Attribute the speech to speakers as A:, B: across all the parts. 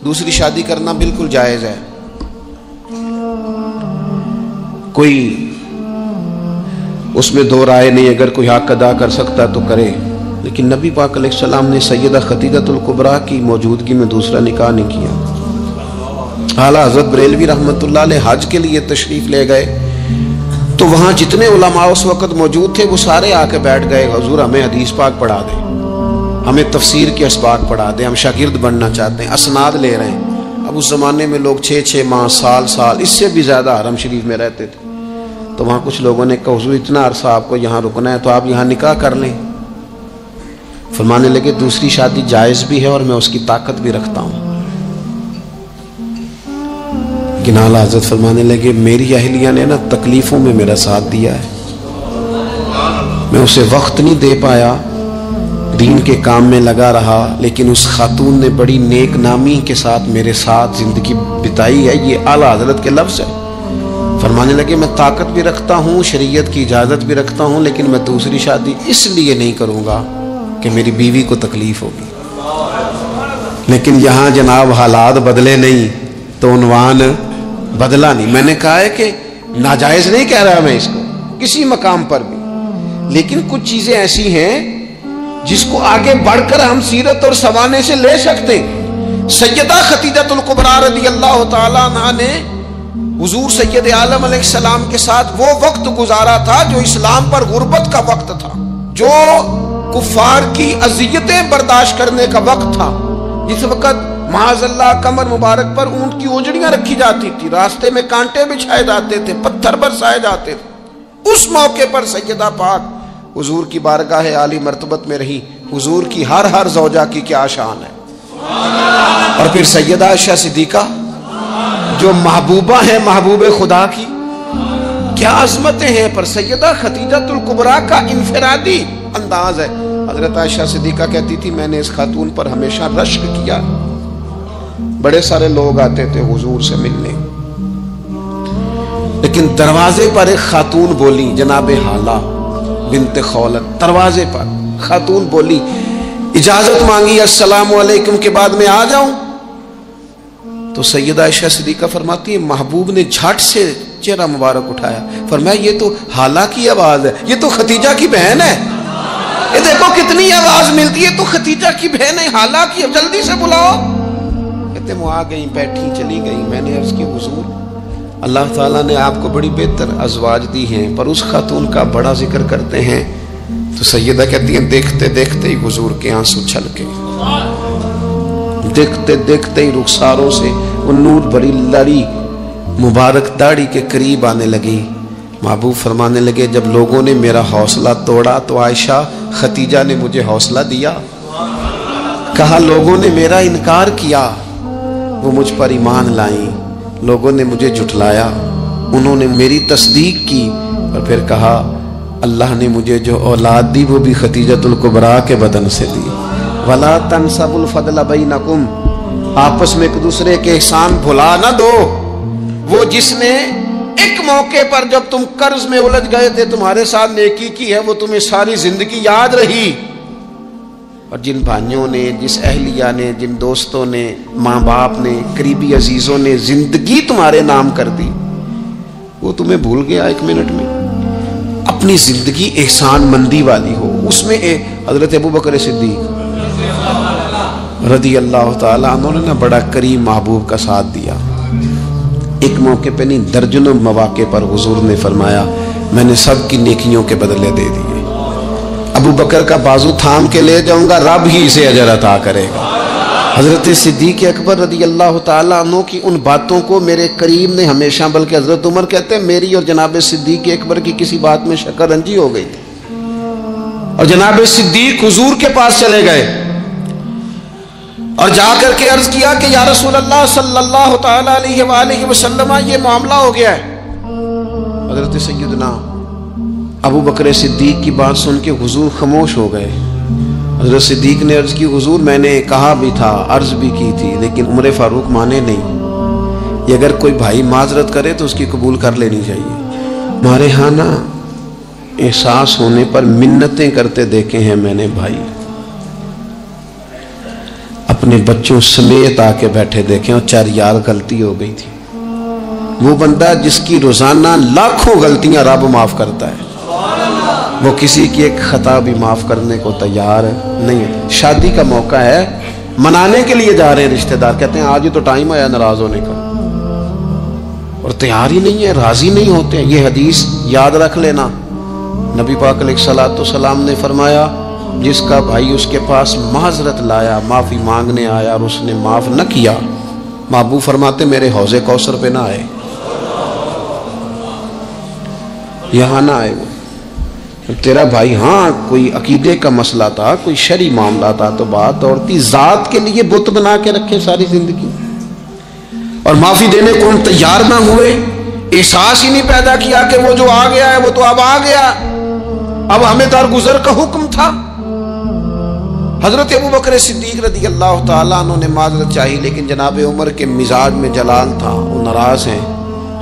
A: دوسری شادی کرنا بالکل جائز ہے، کوئی اس میں دو رائے نہیں، اگر کوئی حق ادا کر سکتا تو کرے، لیکن نبی پاک علیہ السلام نے سیدہ خدیجہ الکبریٰ کی موجودگی میں دوسرا نکاح نہیں کیا۔ اعلیٰ حضرت بریلوی رحمۃ اللہ علیہ حج کے لیے تشریف لے گئے تو وہاں جتنے علماء اس وقت موجود تھے وہ سارے آ کے بیٹھ گئے، حضور ہمیں حدیث پاک پڑھا دیں، ہمیں تفسیر کے اسباق پڑھا دیں، ہم شاگرد بننا چاہتے ہیں، اسناد لے رہے ہیں۔ اب اس زمانے میں لوگ 6 ماہ، سال اس سے بھی زیادہ حرم شریف میں رہتے تھے، تو وہاں کچھ لوگوں نے کہا حضور اتنا عرصہ آپ کو یہاں رکنا ہے تو آپ یہاں نکاح کر لیں۔ فرمانے لگے دوسری شادی جائز بھی ہے اور میں اس کی طاقت بھی رکھتا ہوں، لیکن اعلیٰ حضرت فرمانے لگے میری اہلیہ نے نا تکلیفوں میں میرا ساتھ دیا ہے، میں اسے وقت نہیں دے پایا، دین کے کام میں لگا رہا، لیکن اس خاتون نے بڑی نیک نامی کے ساتھ میرے ساتھ زندگی بتائی ہے۔ یہ اعلیٰ حضرت کے لفظ ہے۔ فرمانے لگے میں طاقت بھی رکھتا ہوں، شریعت کی اجازت بھی رکھتا ہوں، لیکن میں دوسری شادی اس لیے نہیں کروں گا کہ میری بیوی کو تکلیف ہوگی۔ لیکن یہاں جناب حالات بدلے نہیں تو عنوان بدلا نہیں۔ میں نے کہا ہے کہ ناجائز نہیں کہہ رہا میں اس کو کسی مقام پر بھی، لیکن کچھ چیزیں ایسی ہیں جس کو آگے بڑھ کر ہم سیرت اور سوانے سے لے سکتے ہیں۔ سیدہ خدیجہ الکبریٰ رضی اللہ تعالیٰ عنہا نے حضور سید عالم علیہ السلام کے ساتھ وہ وقت گزارا تھا جو اسلام پر غربت کا وقت تھا، جو کفار کی اذیتیں برداشت کرنے کا وقت تھا، جس وقت معاذ اللہ کمر مبارک پر اونٹ کی اونجڑیاں رکھی جاتی تھی، راستے میں کانٹے بچھائے جاتے تھے، پتھر برسائے جاتے تھے۔ اس موقع پر سیدہ پاک حضور کی بارگاہ عالی مرتبت میں رہی۔ حضور کی ہر زوجہ کی کیا شان ہے۔ اور پھر سیدہ عائشہ صدیقہ جو محبوبہ ہیں محبوب خدا کی، کیا عظمتیں ہیں، پر سیدہ خدیجہ الکبریٰ کا انفرادی انداز ہے۔ حضرت عائشہ صدیقہ کہتی تھی میں نے اس خاتون پر ہمیشہ رشک کیا، بڑے سارے لوگ آتے تھے حضور سے ملنے، لیکن دروازے پر ایک خاتون بولی، جناب حالہ بنت خولت، دروازے پر خاتون بولی، اجازت مانگی السلام علیکم کے بعد میں آ جاؤں؟ تو سیدہ عائشہ صدیقہ فرماتی ہے محبوب نے جھٹ سے چہرہ مبارک اٹھایا، فرمایا یہ تو حالہ کی آواز ہے، یہ تو خدیجہ کی بہن ہے، یہ دیکھو کتنی آواز ملتی ہے، تو خدیجہ کی بہن ہے، حالہ کی، جلدی سے بلاؤ۔ کہتے وہ آ گئی، بیٹھی، چلی گئی۔ میں نے عرض کی حضور اللہ تعالیٰ نے آپ کو بڑی بہتر ازواج دی ہیں، پر اس خاتون کا بڑا ذکر کرتے ہیں، تو سیدہ کہتی ہیں دیکھتے دیکھتے ہی حضور کے آنسو چھلکے، دیکھتے دیکھتے ہی رخساروں سے وہ نور بھری لڑی مبارک داڑھی کے قریب آنے لگی۔ محبوب فرمانے لگے جب لوگوں نے میرا حوصلہ توڑا تو عائشہ خدیجہ نے مجھے حوصلہ دیا، کہا لوگوں نے میرا انکار کیا وہ مجھ پر ایمان لائیں، لوگوں نے مجھے جھٹلایا انہوں نے میری تصدیق کی، اور پھر کہا اللہ نے مجھے جو اولاد دی وہ بھی خدیجہ الکبریٰ کے بدن سے دی۔ وَلَا تَنْسَبُ الْفَضْلَ بَيْنَكُمْ، آپس میں ایک دوسرے کے احسان بھلا نہ دو۔ وہ جس نے ایک موقع پر جب تم قرض میں الجھ گئے تھے تمہارے ساتھ نیکی کی ہے وہ تمہیں ساری زندگی یاد رہی، اور جن بھائیوں نے، جس اہلیہ نے، جن دوستوں نے، ماں باپ نے، قریبی عزیزوں نے زندگی تمہارے نام کر دی وہ تمہیں بھول گیا ایک منٹ میں۔ اپنی زندگی احسان مندی والی ہو، اس میں حضرت ابوبکر صدیق رضی اللہ تعالیٰ عنہ نے بڑا کریم محبوب کا ساتھ دیا۔ ایک موقع پہ نہیں درجنوں مواقع پر حضور نے فرمایا میں نے سب کی نیکیوں کے بدلے دے دیے، ابو بکر کا بازو تھام کے لے جاؤں گا رب ہی اسے اجر عطا کرے گا۔ حضرت صدیق اکبر رضی اللہ تعالیٰ عنہ کی ان باتوں کو میرے کریم نے ہمیشہ، بلکہ حضرت عمر کہتے ہیں میری اور جناب صدیق اکبر کی کسی بات میں شکر رنجی ہو گئی تھی، اور جناب صدیق حضور کے پاس چلے گئے اور جا کر کے عرض کیا کہ یا رسول اللہ صلی اللہ تعالیٰ علیہ وآلہ وسلم یہ معاملہ ہو گیا ہے۔ حضرت سیدنا ابو بکر صدیق کی بات سن کے حضور خاموش ہو گئے۔ حضرت صدیق نے عرض کی حضور میں نے کہا بھی تھا، عرض بھی کی تھی، لیکن عمر فاروق مانے نہیں، یہ اگر کوئی بھائی معذرت کرے تو اس کی قبول کر لینی چاہیے۔ ہمارے ہاں نا احساس ہونے پر منتیں کرتے دیکھے ہیں میں نے بھائی، اپنے بچوں سمیت آ کے بیٹھے دیکھیں اور چار یار غلطی ہو گئی تھی. وہ بندہ جس کی روزانہ لاکھوں غلطیاں رب معاف کرتا ہے، وہ کسی کی ایک خطا بھی معاف کرنے کو تیار نہیں ہے. شادی کا موقع ہے، منانے کے لیے جا رہے ہیں رشتہ دار، کہتے ہیں آج ہی تو ٹائم آیا ناراض ہونے کا، اور تیار ہی نہیں ہے، راضی نہیں ہوتے ہیں. یہ حدیث یاد رکھ لینا. نبی پاک علیہ الصلوۃ والسلام نے فرمایا جس کا بھائی اس کے پاس معذرت لایا، معافی مانگنے آیا اور اس نے معاف نہ کیا، محبوب فرماتے میرے حوض کوثر پہ نہ آئے، یہاں نہ آئے. وہ تیرا بھائی ہاں کوئی عقیدے کا مسئلہ تھا، کوئی شرعی معاملہ تھا تو بات اور تھی، ذات کے لیے بت بنا کے رکھے ساری زندگی، اور معافی دینے کو ہم تیار نہ ہوئے، احساس ہی نہیں پیدا کیا کہ وہ جو آ گیا ہے وہ تو اب آ گیا، اب ہمیں درگزر کا حکم تھا. حضرت ابوبکر صدیق رضی اللہ تعالیٰ عنہ نے معذرت چاہی، لیکن جناب عمر کے مزاج میں جلال تھا، وہ ناراض ہیں.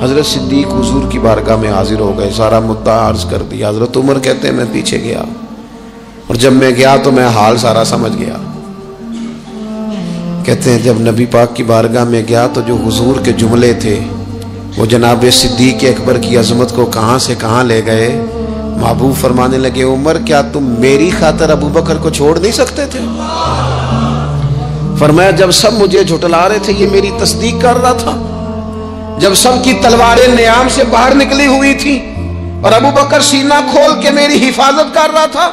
A: حضرت صدیق حضور کی بارگاہ میں حاضر ہو گئے، سارا مدعا عرض کر دیا. حضرت عمر کہتے ہیں میں پیچھے گیا، اور جب میں گیا تو میں حال سارا سمجھ گیا. کہتے ہیں جب نبی پاک کی بارگاہ میں گیا تو جو حضور کے جملے تھے وہ جناب صدیق اکبر کی عظمت کو کہاں سے کہاں لے گئے. محبوب فرمانے لگے عمر کیا تم میری خاطر ابوبکر کو چھوڑ نہیں سکتے تھے؟ فرمایا جب سب مجھے جھٹلا رہے تھے یہ میری تصدیق کر رہا تھا، جب سب کی تلواریں نیام سے باہر نکلی ہوئی تھی اور ابوبکر سینہ کھول کے میری حفاظت کر رہا تھا،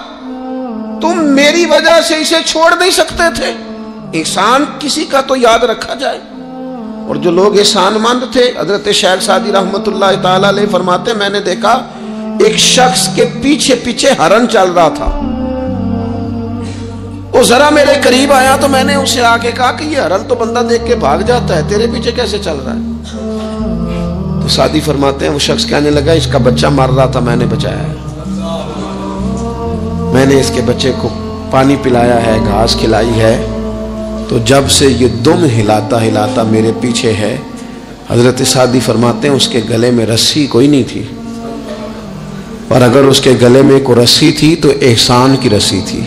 A: تم میری وجہ سے اسے چھوڑ نہیں سکتے تھے. احسان کسی کا تو یاد رکھا جائے. اور جو لوگ احسان مند تھے، حضرت شیخ سعدی رحمت اللہ تعالی علیہ فرماتے میں نے دیکھا ایک شخص کے پیچھے پیچھے ہرن چل رہا تھا، وہ ذرا میرے قریب آیا تو میں نے اسے آ کے کہا کہ یہ ہرن تو بندہ دیکھ کے بھاگ جاتا ہے، تیرے پیچھے کیسے چل رہا ہے؟ تو سعدی فرماتے ہیں وہ شخص کہنے لگا اس کا بچہ مر رہا تھا، میں نے بچایا ہے، میں نے اس کے بچے کو پانی پلایا ہے، گھاس کھلائی ہے، تو جب سے یہ دم ہلاتا ہلاتا میرے پیچھے ہے. حضرت سعدی فرماتے ہیں اس کے گلے میں رسی کوئی نہیں تھی، اور اگر اس کے گلے میں کوئی رسی تھی تو احسان کی رسی تھی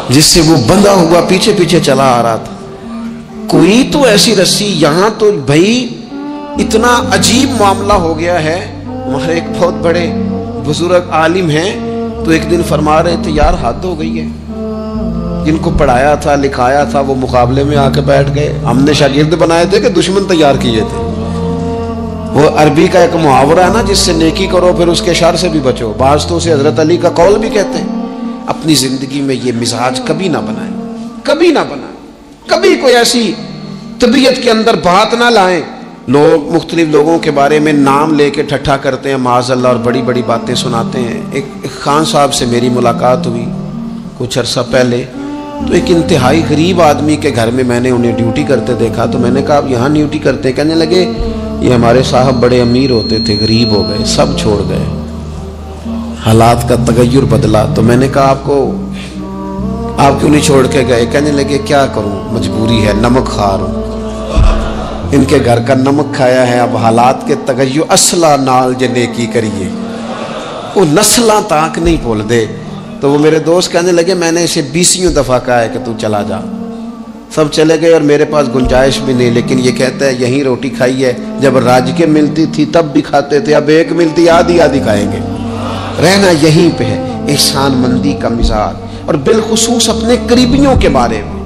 A: جس سے وہ بندھا ہوا پیچھے پیچھے چلا آ رہا تھا. کوئی تو ایسی رسی، یہاں تو بھائی اتنا عجیب معاملہ ہو گیا ہے. ہمارے ایک بہت بڑے بزرگ عالم ہیں تو ایک دن فرما رہے تھے یار حد ہو گئی ہے، جن کو پڑھایا تھا لکھایا تھا وہ مقابلے میں آ کے بیٹھ گئے، ہم نے شاگرد بنائے تھے کہ دشمن تیار کیے تھے. وہ عربی کا ایک محاورہ ہے نا جس سے نیکی کرو پھر اس کے شر سے بھی بچو. بعض تو اسے حضرت علی کا قول بھی کہتے ہیں. اپنی زندگی میں یہ مزاج کبھی نہ بنائیں، کبھی نہ بنائیں، کبھی کوئی ایسی طبیعت کے اندر بات نہ لائیں. لوگ مختلف لوگوں کے بارے میں نام لے کے ٹھٹھا کرتے ہیں معاذ اللہ، اور بڑی بڑی باتیں سناتے ہیں. ایک خان صاحب سے میری ملاقات ہوئی کچھ عرصہ پہلے، تو ایک انتہائی غریب آدمی کے گھر میں میں نے انہیں ڈیوٹی کرتے دیکھا. تو میں نے کہا آپ یہاں ڈیوٹی کرتے؟ کہنے لگے یہ ہمارے صاحب بڑے امیر ہوتے تھے، غریب ہو گئے، سب چھوڑ گئے، حالات کا تغیر بدلا. تو میں نے کہا آپ کیوں نہیں چھوڑ کے گئے؟ کہنے لگے کیا کروں، مجبوری ہے، نمک خار ہوں، ان کے گھر کا نمک کھایا ہے، اب حالات کے تغیر اصلہ نال جے نیکی کریے، وہ نسلاں تاک نہیں بھول دے. تو وہ میرے دوست کہنے لگے میں نے اسے 20 دفعہ کہا ہے کہ تو چلا جا. سب چلے گئے اور میرے پاس گنجائش بھی نہیں، لیکن یہ کہتا ہے یہیں روٹی کھائی ہے، جب راج کے ملتی تھی تب بھی کھاتے تھے، اب ایک ملتی آدھی آدھی کھائیں گے. رہنا یہیں پہ ہے. احسان مندی کا مزاج، اور بالخصوص اپنے قریبیوں کے بارے میں،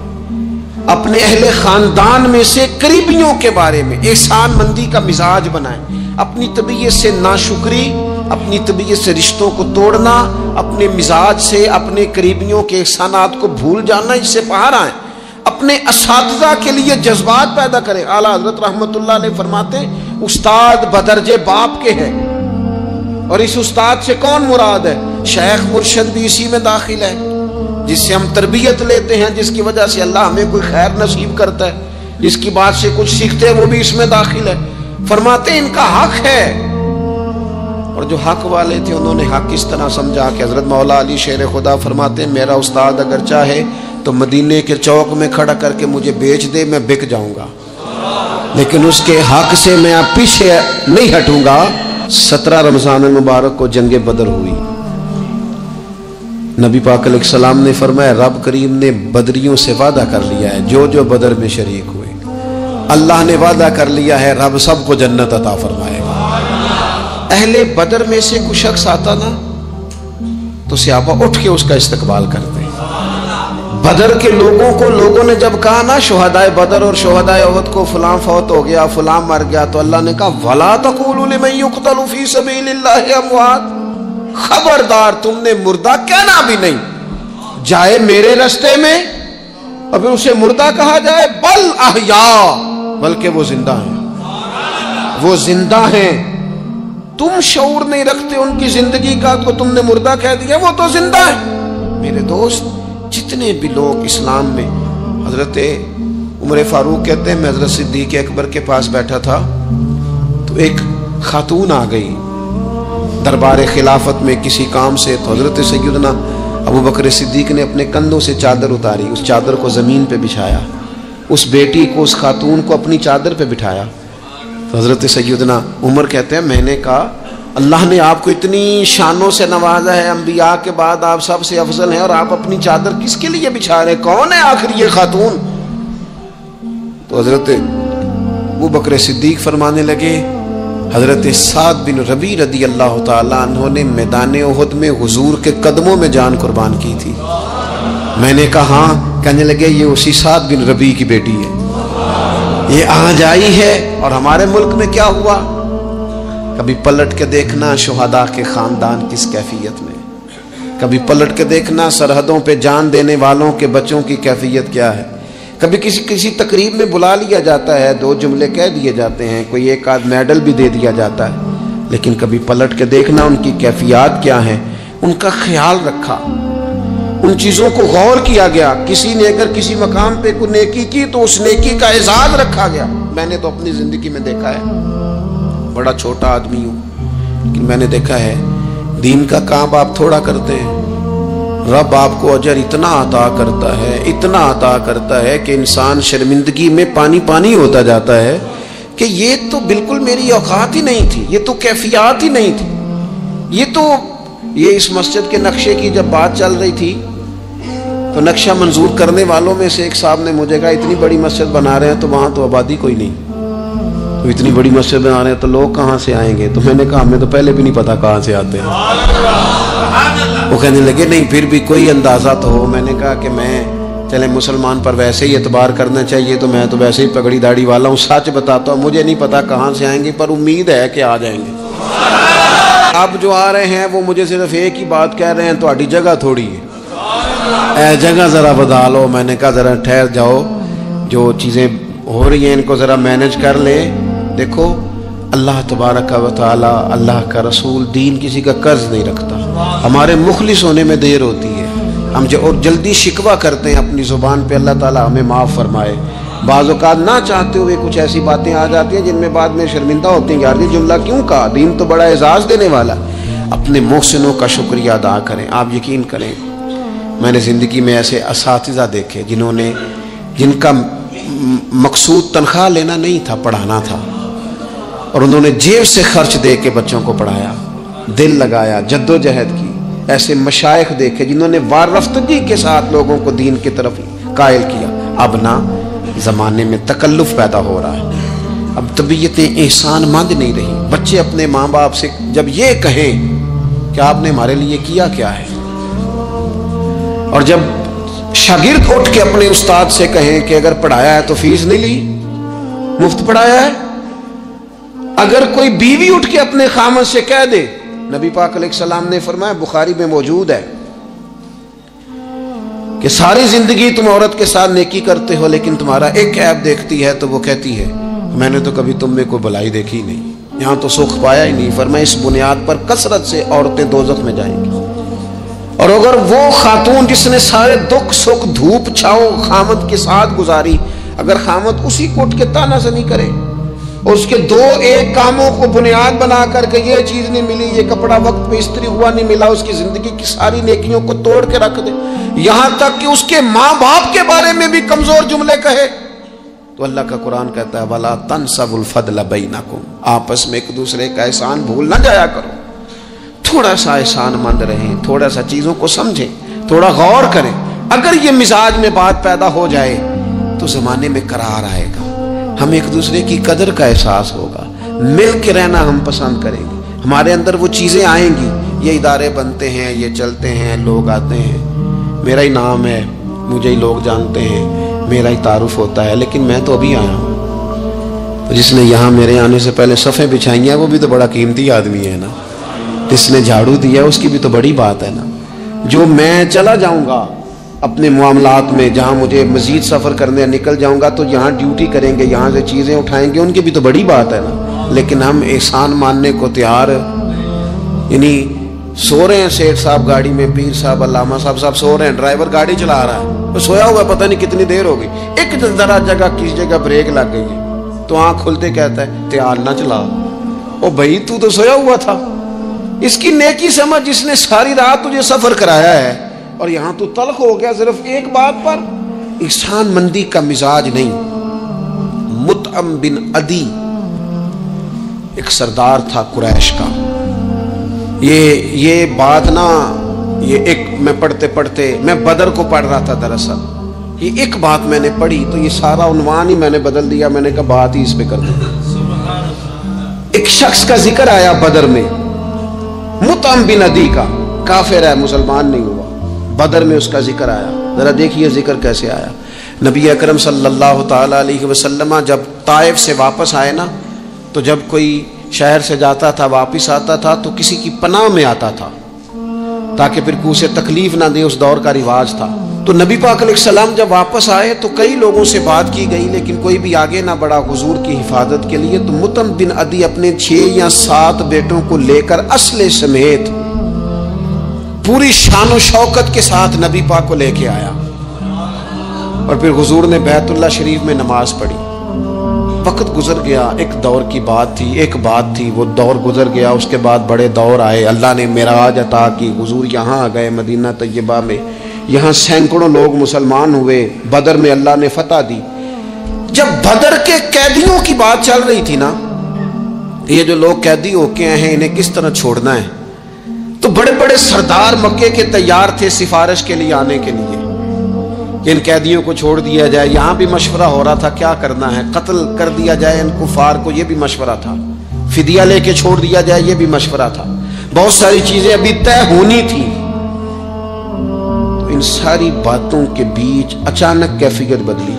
A: اپنے اہل خاندان میں سے قریبیوں کے بارے میں احسان مندی کا مزاج بنائیں. اپنی طبیعت سے ناشکری، اپنی طبیعت سے رشتوں کو توڑنا، اپنے مزاج سے اپنے قریبیوں کے احسانات کو بھول جانا، اس سے باہر آئیں. اپنے اساتذہ کے لیے جذبات پیدا کریں. اعلیٰ حضرت رحمت اللہ علیہ فرماتے ہیں استاد بدرجے باپ کے ہیں، اور اس استاد سے کون مراد ہے؟ شیخ مرشد بھی اسی میں داخل ہے، جس سے ہم تربیت لیتے ہیں، جس کی وجہ سے اللہ ہمیں کوئی خیر نصیب کرتا ہے، جس کی بات سے کچھ سیکھتے ہیں، وہ بھی اس میں داخل ہے. فرماتے ہیں ان کا حق ہے. اور جو حق والے تھے انہوں نے حق اس طرح سمجھا کہ حضرت مولا علی شیر خدا فرماتے ہیں میرا استاد اگر چاہے تو مدینے کے چوک میں کھڑا کر کے مجھے بیچ دے، میں بک جاؤں گا، لیکن اس کے حق سے میں اب پیچھے نہیں ہٹوں گا. 17 رمضان المبارک کو جنگ بدر ہوئی. نبی پاک علیہ السلام نے فرمایا رب کریم نے بدریوں سے وعدہ کر لیا ہے، جو جو بدر میں شریک ہوئے اللہ نے وعدہ کر لیا ہے رب سب کو جنت عطا فرمائے گا۔ اہل بدر میں سے کوئی شخص آتا نا تو صحابہ اٹھ کے اس کا استقبال کرتے ہیں۔ بدر کے لوگوں نے جب کہا نا شہدائے بدر اور شہدائے احد کو فلاں فوت ہو گیا فلاں مر گیا، تو اللہ نے کہا وَلَا تَقُولُوا لِمَن يُقْتَلُ فِي سَبِيلِ اللَّهِ أَمْوَاتٌ، خبردار تم نے مردہ کہنا بھی نہیں، جائے میرے رستے میں اور پھر اسے مردہ کہا جائے، بل احیاء، بلکہ وہ زندہ ہیں، وہ زندہ ہیں۔ تم شعور نہیں رکھتے ان کی زندگی کا تو تم نے مردہ کہہ دیا، وہ تو زندہ ہے۔ میرے دوست جتنے بھی لوگ اسلام میں، حضرت عمر فاروق کہتے ہیں میں حضرت صدیق اکبر کے پاس بیٹھا تھا تو ایک خاتون آ گئی دربار خلافت میں کسی کام سے، تو حضرت سیدنا ابو بکر صدیق نے اپنے کندھوں سے چادر اتاری، اس چادر کو زمین پہ بچھایا، اس بیٹی کو اس خاتون کو اپنی چادر پہ بٹھایا۔ تو حضرت سیدنا عمر کہتے ہیں میں نے کہا اللہ نے آپ کو اتنی شانوں سے نوازا ہے، انبیاء کے بعد آپ سب سے افضل ہیں، اور آپ اپنی چادر کس کے لیے بچھا رہے ہیں؟ کون ہے آخر یہ خاتون؟ تو حضرت ابو بکر صدیق فرمانے لگے حضرت سعد بن ربیع رضی اللہ تعالیٰ عنہ نے میدان احد میں حضور کے قدموں میں جان قربان کی تھی۔ میں نے کہا ہاں، کہنے لگے یہ اسی سعد بن ربیع کی بیٹی ہے، یہ آج آئی ہے۔ اور ہمارے ملک میں کیا ہوا؟ کبھی پلٹ کے دیکھنا شہداء کے خاندان کس کیفیت میں، کبھی پلٹ کے دیکھنا سرحدوں پہ جان دینے والوں کے بچوں کی کیفیت کیا ہے۔ کبھی کسی تقریب میں بلا لیا جاتا ہے، دو جملے کہہ دیے جاتے ہیں، کوئی ایک آدھ میڈل بھی دے دیا جاتا ہے، لیکن کبھی پلٹ کے دیکھنا ان کی کیفیات کیا ہیں، ان کا خیال رکھا، ان چیزوں کو غور کیا گیا۔ کسی نے اگر کسی مقام پہ کوئی نیکی کی تو اس نیکی کا اعزاز رکھا گیا۔ میں نے تو اپنی زندگی میں دیکھا ہے، بڑا چھوٹا آدمی ہوں لیکن میں نے دیکھا ہے دین کا کام آپ تھوڑا کرتے ہیں، رب آپ کو اجر اتنا عطا کرتا ہے، اتنا عطا کرتا ہے کہ انسان شرمندگی میں پانی پانی ہوتا جاتا ہے کہ یہ تو بالکل میری اوقات ہی نہیں تھی، یہ تو کیفیات ہی نہیں تھی۔ یہ اس مسجد کے نقشے کی جب بات چل رہی تھی تو نقشہ منظور کرنے والوں میں سے ایک صاحب نے مجھے کہا اتنی بڑی مسجد بنا رہے ہیں تو وہاں تو آبادی کوئی نہیں، تو اتنی بڑی مسجد بنا رہے ہیں تو لوگ کہاں سے آئیں گے؟ تو میں نے کہا ہمیں تو پہلے بھی نہیں پتا کہاں سے آتے ہیں۔ وہ کہنے لگے نہیں پھر بھی کوئی اندازہ تو ہو۔ میں نے کہا کہ میں چلے مسلمان پر ویسے ہی اعتبار کرنا چاہیے، تو میں تو ویسے ہی پگڑی داڑھی والا ہوں، سچ بتاتا ہوں مجھے نہیں پتا کہاں سے آئیں گے، پر امید ہے کہ آ جائیں گے۔ اب جو آ رہے ہیں وہ مجھے صرف ایک ہی بات کہہ رہے ہیں تہاڈی جگہ تھوڑی ہے، اے جگہ ذرا بتا لو۔ میں نے کہا ذرا ٹھہر جاؤ، جو چیزیں ہو رہی ہیں ان کو ذرا مینج کر لے۔ دیکھو اللہ تبارک و تعالی، اللہ کا رسول دین کسی کا قرض نہیں رکھتا۔ ہمارے مخلص ہونے میں دیر ہوتی ہے، ہم اور جلدی شکوہ کرتے ہیں اپنی زبان پہ، اللہ تعالی ہمیں معاف فرمائے۔ بعض اوقات نہ چاہتے ہوئے کچھ ایسی باتیں آ جاتی ہیں جن میں بعد میں شرمندہ ہوتے ہیں، یار یہ جملہ کیوں کہا، دین تو بڑا اعزاز دینے والا۔ اپنے محسنوں کا شکریہ ادا کریں۔ آپ یقین کریں میں نے زندگی میں ایسے اساتذہ دیکھے جن کا مقصود تنخواہ لینا نہیں تھا، پڑھانا تھا، اور انہوں نے جیب سے خرچ دے کے بچوں کو پڑھایا، دل لگایا، جد و جہد کی۔ ایسے مشائخ دیکھے جنہوں نے وارفتگی کے ساتھ لوگوں کو دین کی طرف قائل کیا۔ اب نہ زمانے میں تکلف پیدا ہو رہا ہے، اب طبیعتیں احسان مند نہیں رہی۔ بچے اپنے ماں باپ سے جب یہ کہیں کہ آپ نے ہمارے لیے کیا کیا ہے، اور جب شاگرد اٹھ کے اپنے استاد سے کہیں کہ اگر پڑھایا ہے تو فیس نہیں لی، مفت پڑھایا ہے۔ اگر کوئی بیوی اٹھ کے اپنے خامد سے کہہ دے، نبی پاک علیہ السلام نے فرمایا بخاری میں موجود ہے کہ ساری زندگی تم عورت کے ساتھ نیکی کرتے ہو لیکن تمہارا ایک عیب دیکھتی ہے تو وہ کہتی ہے میں نے تو کبھی تم میں کوئی بھلائی دیکھی نہیں، یہاں تو سکھ پایا ہی نہیں۔ فرمایا اس بنیاد پر کثرت سے عورتیں دوزخ میں جائیں گی۔ اور اگر وہ خاتون جس نے سارے دکھ سکھ دھوپ چھاؤ خامد کے ساتھ گزاری، اگر خامد اسی کو اٹھ کے تانا زنی کرے اور اس کے دو ایک کاموں کو بنیاد بنا کر کے یہ چیز نہیں ملی، یہ کپڑا وقت پہ استری ہوا نہیں ملا، اس کی زندگی کی ساری نیکیوں کو توڑ کے رکھ دے، یہاں تک کہ اس کے ماں باپ کے بارے میں بھی کمزور جملے کہے، تو اللہ کا قرآن کہتا ہے وَلَا تَنْسَبُوا الْفَضْلَ بَيْنَكُمْ، آپس میں ایک دوسرے کا احسان بھول نہ جایا کرو، تھوڑا سا احسان مند رہیں، تھوڑا سا چیزوں کو سمجھیں۔ تھوڑا غور کریں. اگر یہ مزاج میں بات پیدا ہو جائے تو زمانے میں قرار آئے گا, ہم ایک دوسرے کی قدر کا احساس ہوگا, مل کے رہنا ہم پسند کریں گے, ہمارے اندر وہ چیزیں آئیں گی. یہ ادارے بنتے ہیں, یہ چلتے ہیں, لوگ آتے ہیں, میرا ہی نام ہے, مجھے ہی لوگ جانتے ہیں, میرا ہی تعارف ہوتا ہے, لیکن میں تو ابھی آیا ہوں. تو جس نے یہاں میرے آنے سے پہلے صفیں بچھائی ہیں وہ بھی تو بڑا قیمتی آدمی ہے نا. جس نے جھاڑو دیا اس کی بھی تو بڑی بات ہے نا. جو میں چلا جاؤں گا اپنے معاملات میں, جہاں مجھے مزید سفر کرنے نکل جاؤں گا تو یہاں ڈیوٹی کریں گے, یہاں سے چیزیں اٹھائیں گے, ان کی بھی تو بڑی بات ہے نا. لیکن ہم احسان ماننے کو تیار, یعنی سو رہے ہیں سیٹھ صاحب گاڑی میں, پیر صاحب, علامہ صاحب سو رہے ہیں, ڈرائیور گاڑی چلا رہا ہے, وہ سویا ہوا پتہ نہیں کتنی دیر ہو گئی, ایک ذرا جگہ کسی جگہ بریک لگ گئی ہے تو آنکھ کھلتے کہتا ہے تیار نہ چلا. او بھائی تو سویا ہوا تھا. اس کی نیکی سمجھ, جس نے ساری رات تجھے سفر کرایا ہے اور یہاں تو تلخ ہو گیا صرف ایک بات پر. احسان مندی کا مزاج نہیں. مطعم بن عدی ایک سردار تھا قریش کا. یہ بات نا, یہ ایک میں پڑھتے میں بدر کو پڑھ رہا تھا دراصل, یہ ایک بات میں نے پڑھی تو یہ سارا عنوان ہی میں نے بدل دیا. میں نے کہا بات ہی اس پہ کر دیں. ایک شخص کا ذکر آیا بدر میں, مطعم بن عدی کا, کافر ہے, مسلمان نہیں ہوا. بدر میں اس کا ذکر آیا. ذرا دیکھیے ذکر کیسے آیا. نبی اکرم صلی اللہ تعالی علیہ وسلم جب طائف سے واپس آئے نا, تو جب کوئی شہر سے جاتا تھا واپس آتا تھا تو کسی کی پناہ میں آتا تھا تاکہ پھر کوئی اسے تکلیف نہ دے. اس دور کا رواج تھا. تو نبی پاک علیہ السلام جب واپس آئے تو کئی لوگوں سے بات کی گئی لیکن کوئی بھی آگے نہ بڑھا حضور کی حفاظت کے لیے. تو مطعم بن عدی اپنے 6 یا 7 بیٹوں کو لے کر اسلحے سمیت پوری شان و شوکت کے ساتھ نبی پاک کو لے کے آیا, اور پھر حضور نے بیت اللہ شریف میں نماز پڑھی. وقت گزر گیا, ایک دور کی بات تھی, ایک بات تھی, وہ دور گزر گیا. اس کے بعد بڑے دور آئے, اللہ نے معراج عطا کی, حضور یہاں آ گئے مدینہ طیبہ میں, یہاں سینکڑوں لوگ مسلمان ہوئے, بدر میں اللہ نے فتح دی. جب بدر کے قیدیوں کی بات چل رہی تھی نا, یہ جو لوگ قیدی ہو کے آئے ہیں انہیں کس طرح چھوڑنا ہے, تو بڑے بڑے سردار مکے کے تیار تھے سفارش کے لیے آنے کے لیے کہ ان قیدیوں کو چھوڑ دیا جائے. یہاں بھی مشورہ ہو رہا تھا کیا کرنا ہے, قتل کر دیا جائے ان کفار کو, یہ بھی مشورہ تھا, فدیہ لے کے چھوڑ دیا جائے, یہ بھی مشورہ تھا. بہت ساری چیزیں ابھی طے ہونی تھی. تو ان ساری باتوں کے بیچ اچانک کیفیت بدلی.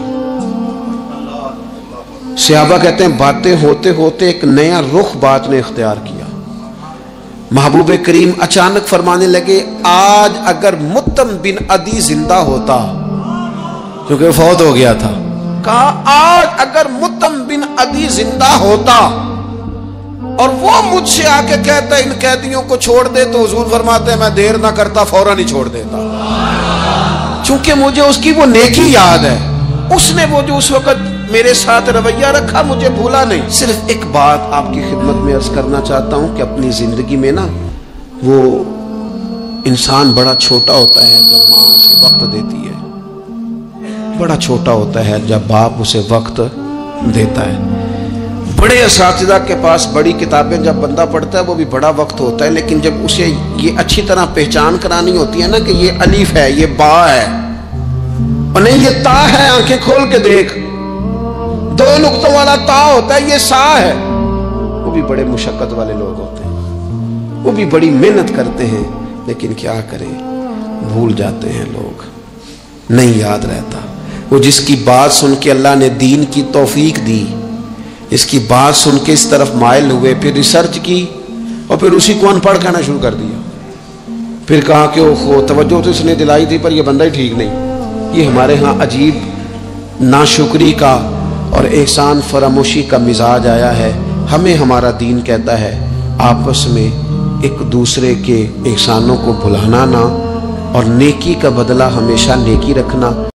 A: صحابہ کہتے ہیں باتیں ہوتے ہوتے ایک نیا رخ بات نے اختیار کیا. محبوب کریم اچانک فرمانے لگے آج اگر مطعم بن عدی زندہ ہوتا, کیونکہ فوت ہو گیا تھا, کہا آج اگر مطعم بن عدی زندہ ہوتا اور وہ مجھ سے آ کے کہتا ان قیدیوں کو چھوڑ دے, تو حضور فرماتے ہیں میں دیر نہ کرتا فوراً ہی چھوڑ دیتا. چونکہ مجھے اس کی وہ نیکی یاد ہے, اس نے وہ جو اس وقت میرے ساتھ رویہ رکھا مجھے بھولا نہیں. صرف ایک بات آپ کی خدمت میں عرض کرنا چاہتا ہوں کہ اپنی زندگی میں نا وہ انسان بڑا چھوٹا ہوتا ہے جب ماں اسے وقت دیتی ہے, بڑا چھوٹا ہوتا ہے جب باپ اسے وقت دیتا ہے. بڑے اساتذہ کے پاس بڑی کتابیں جب بندہ پڑھتا ہے وہ بھی بڑا وقت ہوتا ہے, لیکن جب اسے یہ اچھی طرح پہچان کرانی ہوتی ہے نا کہ یہ الف ہے, یہ با ہے, اور نہیں یہ تا ہے, آنکھیں کھول کے دیکھ, 2 نقطوں والا تا ہوتا ہے, یہ سا ہے. وہ بھی بڑے مشقت والے لوگ ہوتے ہیں, وہ بھی بڑی محنت کرتے ہیں, لیکن کیا کریں بھول جاتے ہیں لوگ, نہیں یاد رہتا. وہ جس کی بات سن کے اللہ نے دین کی توفیق دی, اس کی بات سن کے اس طرف مائل ہوئے, پھر ریسرچ کی اور پھر اسی کو ان پڑھ کہنا شروع کر دیا. پھر کہا کہ اوہ توجہ تو اس نے دلائی تھی پر یہ بندہ ہی ٹھیک نہیں. یہ ہمارے ہاں عجیب ناشکری کا اور احسان فراموشی کا مزاج آیا ہے. ہمیں ہمارا دین کہتا ہے آپس میں ایک دوسرے کے احسانوں کو بھلانا نہ, اور نیکی کا بدلہ ہمیشہ نیکی رکھنا.